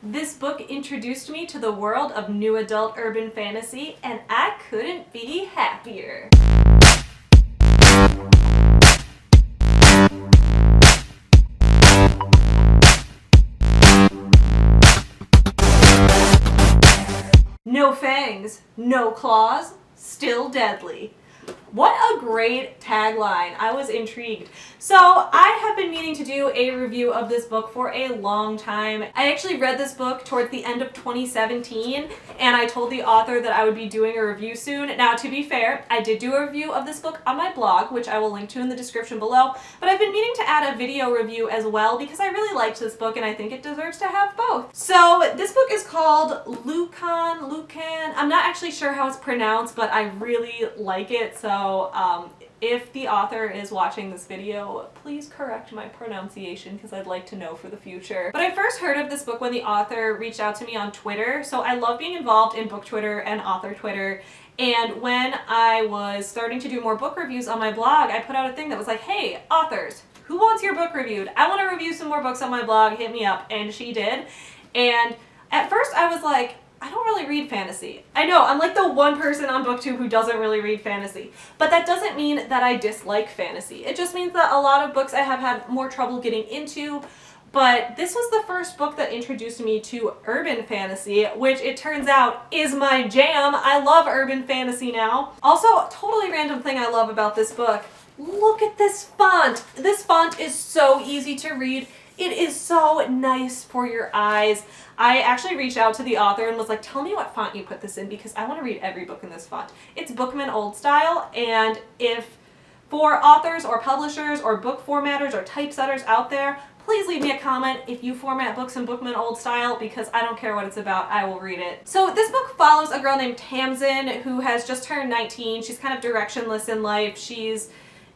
This book introduced me to the world of new adult urban fantasy, and I couldn't be happier. No fangs, no claws, still deadly. What a great tagline. I was intrigued. So I have been meaning to do a review of this book for a long time. I actually read this book towards the end of 2017, and I told the author that I would be doing a review soon. Now, to be fair, I did do a review of this book on my blog, which I will link to in the description below, but I've been meaning to add a video review as well because I really liked this book and I think it deserves to have both. So this book is called Lucan. I'm not actually sure how it's pronounced, but I really like it, so if the author is watching this video, please correct my pronunciation because I'd like to know for the future. But I first heard of this book when the author reached out to me on Twitter, so I love being involved in book Twitter and author Twitter. And when I was starting to do more book reviews on my blog, I put out a thing that was like, hey, authors, who wants your book reviewed? I want to review some more books on my blog, hit me up. And she did. And at first I was like, I don't really read fantasy. I know, I'm like the one person on BookTube who doesn't really read fantasy. But that doesn't mean that I dislike fantasy. It just means that a lot of books I have had more trouble getting into. But this was the first book that introduced me to urban fantasy, which it turns out is my jam. I love urban fantasy now. Also, a totally random thing I love about this book. Look at this font. This font is so easy to read. It is so nice for your eyes. I actually reached out to the author and was like, tell me what font you put this in because I want to read every book in this font. It's Bookman Old Style, and if for authors or publishers or book formatters or typesetters out there, please leave me a comment if you format books in Bookman Old Style because I don't care what it's about, I will read it. So this book follows a girl named Tamsin who has just turned 19. She's kind of directionless in life. She's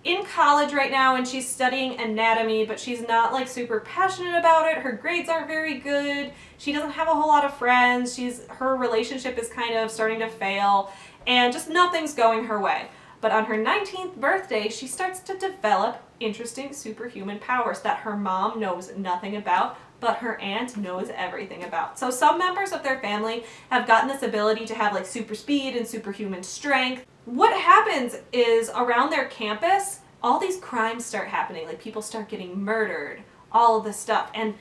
in college right now and she's studying anatomy, but she's not like super passionate about it. Her grades aren't very good. She doesn't have a whole lot of friends. Her relationship is kind of starting to fail and just nothing's going her way. But on her 19th birthday, she starts to develop interesting superhuman powers that her mom knows nothing about, but her aunt knows everything about. So some members of their family have gotten this ability to have like super speed and superhuman strength. What happens is around their campus, all these crimes start happening. Like people start getting murdered, all of this stuff. And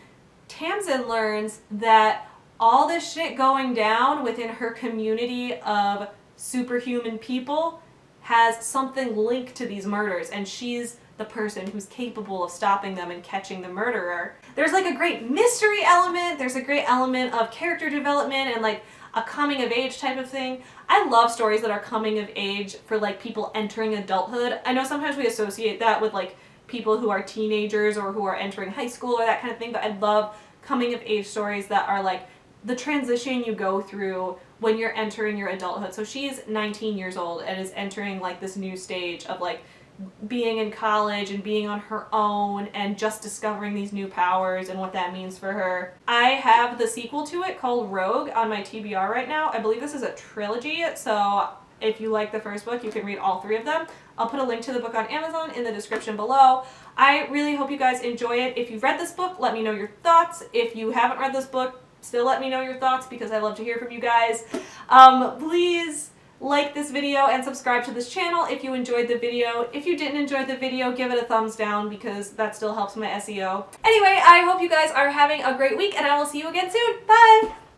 Tamsin learns that all this shit going down within her community of superhuman people has something linked to these murders, and she's the person who's capable of stopping them and catching the murderer. There's like a great mystery element, there's a great element of character development and like a coming of age type of thing. I love stories that are coming of age for like people entering adulthood. I know sometimes we associate that with like people who are teenagers or who are entering high school or that kind of thing, but I love coming of age stories that are like the transition you go through when you're entering your adulthood. So she's 19 years old and is entering like this new stage of like being in college and being on her own and just discovering these new powers and what that means for her. I have the sequel to it called Rogue on my TBR right now. I believe this is a trilogy, so if you like the first book, you can read all three of them. I'll put a link to the book on Amazon in the description below. I really hope you guys enjoy it. If you've read this book, let me know your thoughts. If you haven't read this book, still let me know your thoughts because I love to hear from you guys. Please like this video and subscribe to this channel if you enjoyed the video. If you didn't enjoy the video, give it a thumbs down because that still helps my SEO. Anyway, I hope you guys are having a great week and I will see you again soon. Bye!